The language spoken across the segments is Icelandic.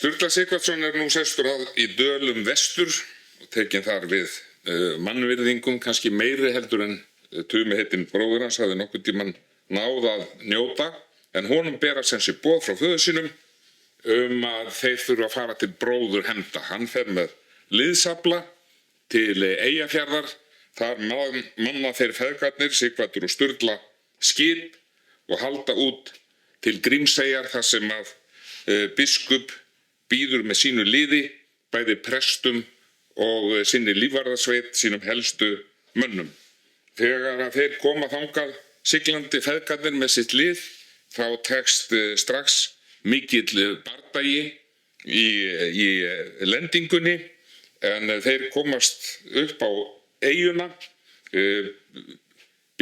Sturla Sighvatsson nú sestur í Dölum vestur og tekinn þar við mannvirðingum, kannski meiri heldur en Tumi heitinn bróðir hans hafði nokkurn tímann náð að njóta, en honum berast sem sé boð frá föður sínum að þeir þurfa að fara til bróðurhefnda. Hann fer með liðsafla til Eyjafjarðar, þar manna þeir feðgarnir, Sighvatur og Sturla, skip og halda út til Grímseyjar þar sem að biskup býður með sínu liði, bæði prestum og sinni lífvarðasveit, sínum helstu mönnum. Þegar að þeir koma þangað siglandi feðgarnir með sitt lið, þá tekst strax mikill bardagi í lendingunni, en þeir komast upp á eyjuna.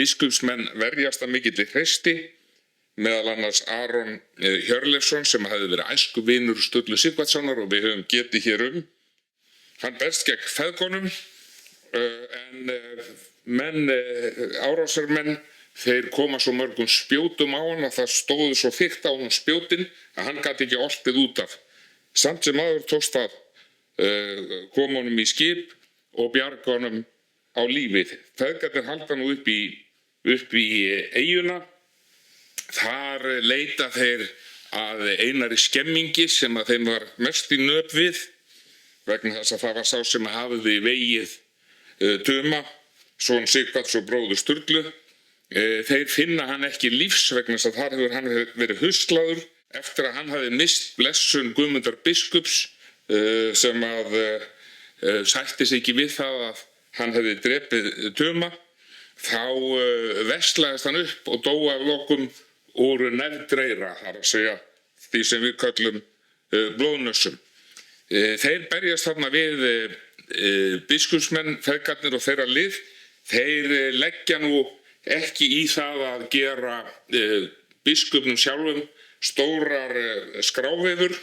Biskupsmenn verjast að mikilli hreysti, meðal annars Aron Hjörleifsson sem hafði verið æskuvinur Sturlu Sighvatssonar og við höfum getið hér um. Hann berst gegn feðgunum, en árásarmenn, þeir koma svo mörgum spjótum á hann að það stóðu svo þykkt á hann spjótin að hann gat ekki oltið út af. Samt sem áður tókst að koma honum í skip og bjarga honum á lífið. Feðgarnir halda nú upp í eyjuna. Þar leita þeir að Einari skemmingi sem að þeim var mest í nöp við, vegna þess að það var sá sem hafði vegið Tuma, son Sighvats og bróður Sturlu. Þeir finna hann ekki lífs vegna þess að þar hefur hann verið huslaður eftir að hann hafi mist blessun Guðmundar biskups, sem að sætti sig ekki við það að hann hefði drepið Tuma. Þá veslaðist hann upp og dó af lokum úr nefndreira, þar að segja því sem við köllum blóðnössum. Þeir berjast þarna við biskupsmenn, feðgarnir og þeirra lið. Þeir leggja nú ekki í það að gera biskupnum sjálfum stórar skráveður,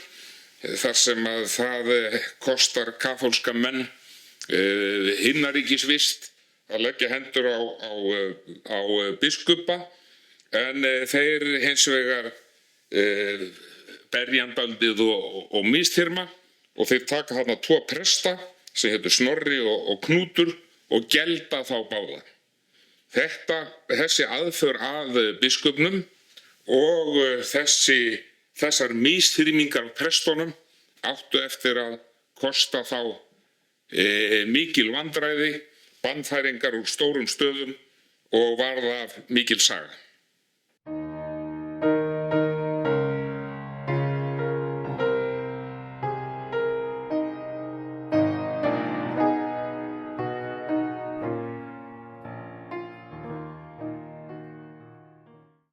þar sem að það kostar kaþólska menn himnaríkisvist að leggja hendur á biskupa, en þeir hins vegar berjandaldið og misþyrma, og þeir taka þarna 2 presta sem heitir Snorri og Knútur og gelda þá báða. Þessi aðför að biskupnum og þessar misþyrmingar af prestunum áttu eftir að kosta þá mikil vandræði, bannfæringar úr stórum stöðum og varð af mikil saga.